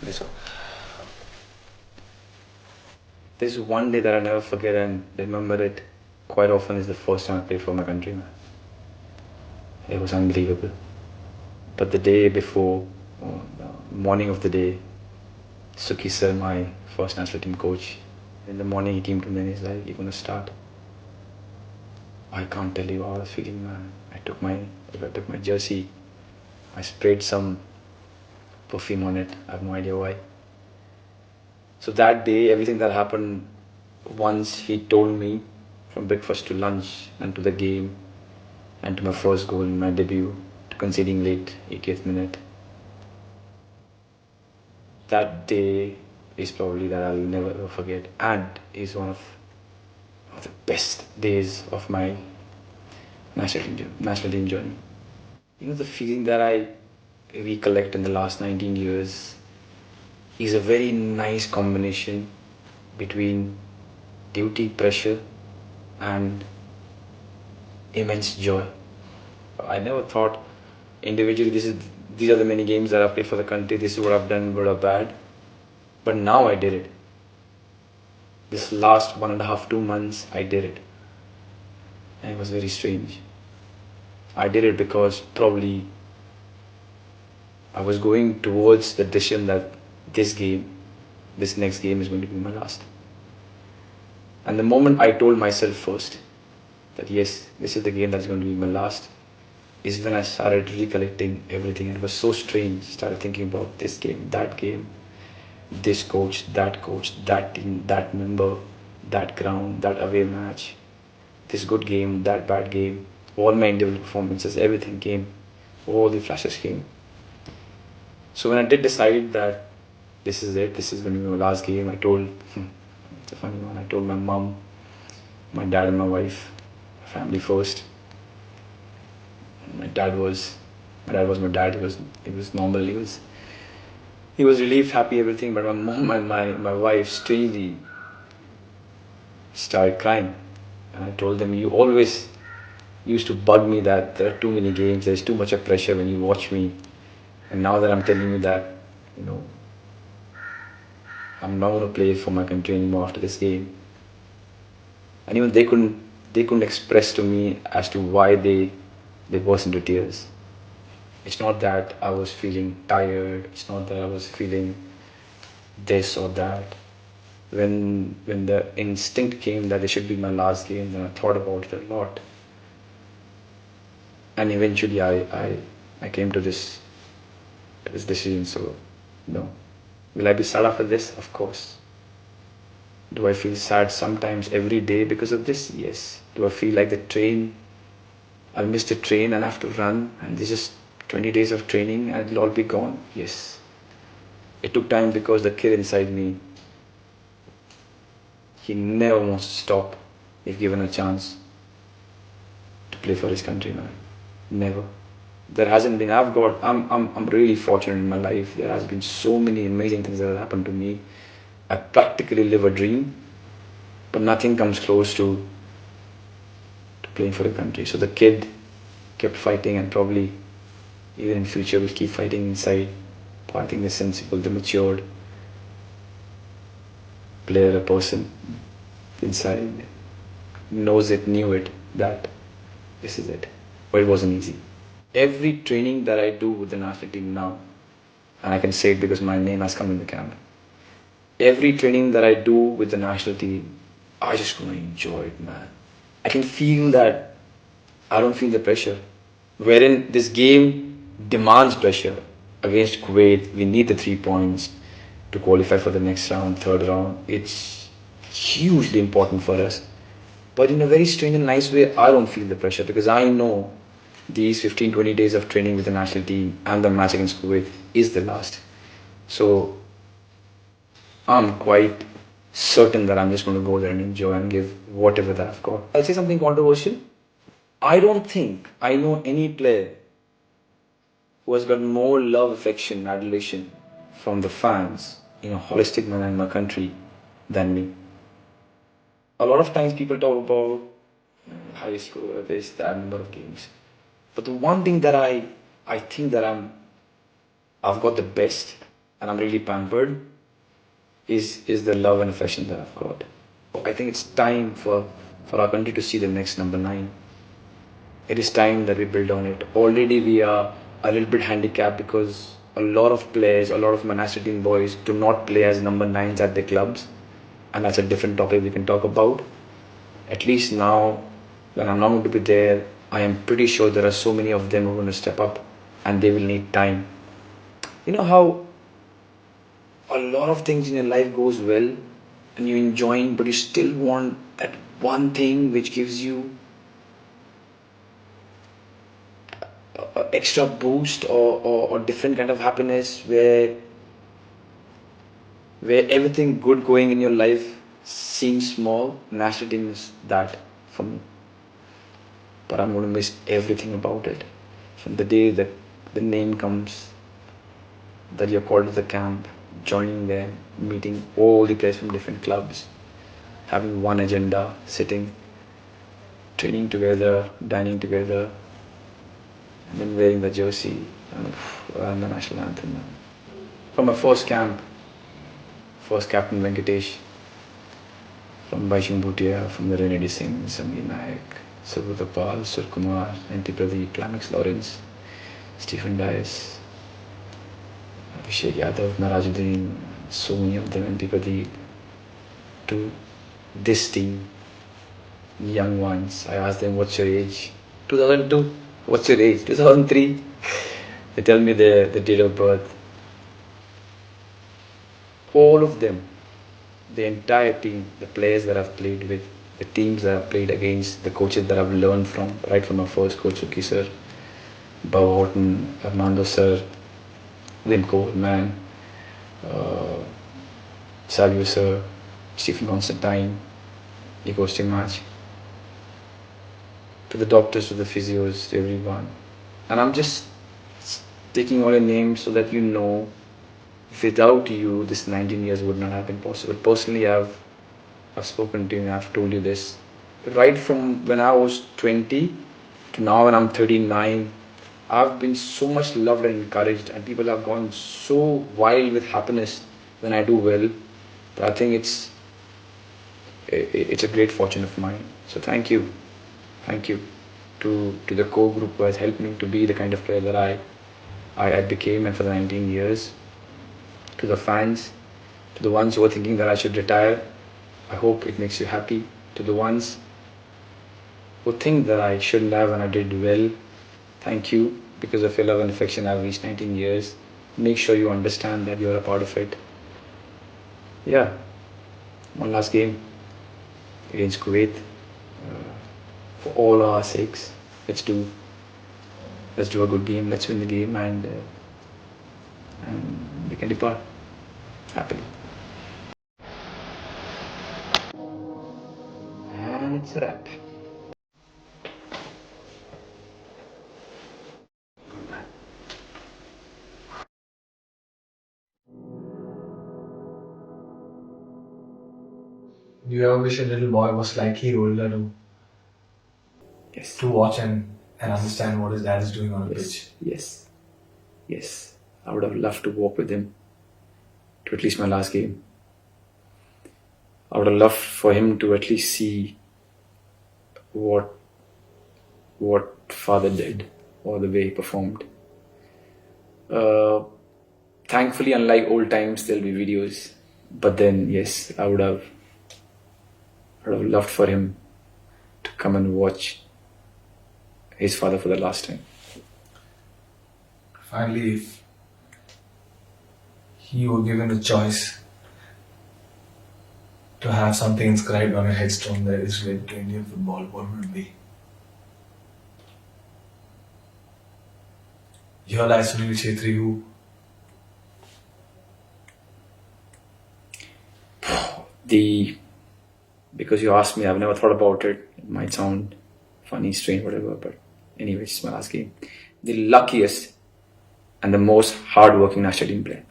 This, this one day that I never forget and remember it quite often is the first time I played for my country, man. It was unbelievable. But the day before, the morning of the day, Suki sir, my first national team coach, in the morning he came to me and he's like, "You're gonna start." I can't tell you how I was feeling, man. I took my jersey, I sprayed some perfume on it. I have no idea why. So that day, everything that happened, once he told me from breakfast to lunch and to the game and to my first goal in my debut to conceding late 80th minute. That day is probably that I'll never ever forget and is one of the best days of my national team journey. The feeling that I recollect in the last 19 years is a very nice combination between duty, pressure, and immense joy. I never thought individually these are the many games that I've played for the country, this is what I've done, good or bad. But now I did it. This last 1.5, 2 months, I did it. And it was very strange. I did it because probably I was going towards the decision that this next game is going to be my last. And the moment I told myself first that yes, this is the game that's going to be my last, is when I started recollecting everything. It was so strange. Started thinking about this game, this coach, that team, that member, that ground, that away match, this good game, that bad game, all my individual performances, everything came, all the flashes came. So when I did decide that this is it, this is going to be my last game, I told, it's a funny one, I told my mom, my dad and my wife, family first. My dad was my dad. He was normal. He was relieved, happy, everything. But my mom and my wife strangely started crying. And I told them, you always used to bug me that there are too many games, there's too much of pressure when you watch me. And now that I'm telling you that, I'm not going to play for my country anymore after this game. And even they couldn't express to me as to why they burst into tears. It's not that I was feeling tired. It's not that I was feeling this or that. When the instinct came that it should be my last game, then I thought about it a lot. And eventually I came to this decision. So, will I be sad after this? Of course. Do I feel sad sometimes every day because of this? Yes. Do I feel like I'll miss the train and have to run and this is 20 days of training and it'll all be gone? Yes. It took time because the kid inside me, he never wants to stop if given a chance to play for his country, man. Never. There hasn't been, I'm really fortunate in my life. There has been so many amazing things that have happened to me. I practically live a dream, but nothing comes close to playing for the country. So the kid kept fighting and probably even in future will keep fighting inside. I think the sensible, the matured player, a person inside knew it, that this is it. But it wasn't easy. Every training that I do with the national team now, and I can say it because my name has come in the camera, every training that I do with the national team, I just want to enjoy it, man. I can feel that I don't feel the pressure. Wherein this game demands pressure. Against Kuwait, we need the 3 points to qualify for the next round, third round. It's hugely important for us. But in a very strange and nice way, I don't feel the pressure because I know these 15, 20 days of training with the national team and the match against Kuwait is the last. So I'm quite certain that I'm just going to go there and enjoy and give whatever that I've got. I'll say something controversial. I don't think I know any player who has got more love, affection, adulation from the fans in a holistic manner in my country than me. A lot of times people talk about high score, this, that number of games. But the one thing that I think that I've got the best and I'm really pampered is the love and affection that I've got. I think it's time for our country to see the next number 9. It is time that we build on it. Already we are a little bit handicapped because a lot of players, a lot of Manchester team boys do not play as number 9s at their clubs. And that's a different topic we can talk about. At least now, when I'm not going to be there, I am pretty sure there are so many of them who are going to step up and they will need time. You know how a lot of things in your life goes well and you're enjoying, but you still want that one thing which gives you a extra boost or different kind of happiness where everything good going in your life seems small. National team is that for me. But I'm going to miss everything about it. From the day that the name comes, that you're called to the camp, joining them, meeting all the players from different clubs, having one agenda, sitting, training together, dining together, and then wearing the jersey and the national anthem. From my first camp, first captain Venkatesh, from Baishing Bhutia, from the Renedy Singh, Samir Nayak, Subhutapal, Surkumar, NT Pradeep, Climax Lawrence, Stephen Dias, Abhishek Yadav, Narajuddin, so many of them, NT Pradeep, to this team, young ones. I asked them, what's your age? 2002. What's your age? 2003. They tell me the date of birth. All of them, the entire team, the players that I've played with, the teams that I've played against, the coaches that I've learned from, right from my first coach, Suki sir, Bob Horton, Armando sir, Wim Coleman, Savio sir, Stephen Constantine, Nico Stimach, to the doctors, to the physios, to everyone. And I'm just taking all your names so that you know, without you, this 19 years would not have been possible. Personally, I've spoken to you, I've told you this. Right from when I was 20 to now when I'm 39, I've been so much loved and encouraged, and people have gone so wild with happiness when I do well. But I think it's a great fortune of mine. So thank you to the core group who has helped me to be the kind of player that I became, and for the 19 years. To the fans, to the ones who are thinking that I should retire, I hope it makes you happy. To the ones who think that I shouldn't have and I did well, thank you. Because of your love and affection, I've reached 19 years. Make sure you understand that you're a part of it. Yeah, one last game against Kuwait. For all our sakes, let's do a good game. Let's win the game, and we can depart happily. And it's a wrap. Do you ever wish a little boy was like he older Yes. to watch and understand what his dad is doing on a pitch? Yes. I would have loved to walk with him to at least my last game. I would have loved for him to at least see what father did or the way he performed. Thankfully, unlike old times, there'll be videos. But then, yes, I would have loved for him to come and watch his father for the last time. Finally, if he were given a choice to have something inscribed on a headstone that is related to Indian football, what would it be? Your lad Sunil Chetri, who Because you asked me, I've never thought about it. It might sound funny, strange, whatever, but anyways, it's my last game. The luckiest and the most hard-working national team player.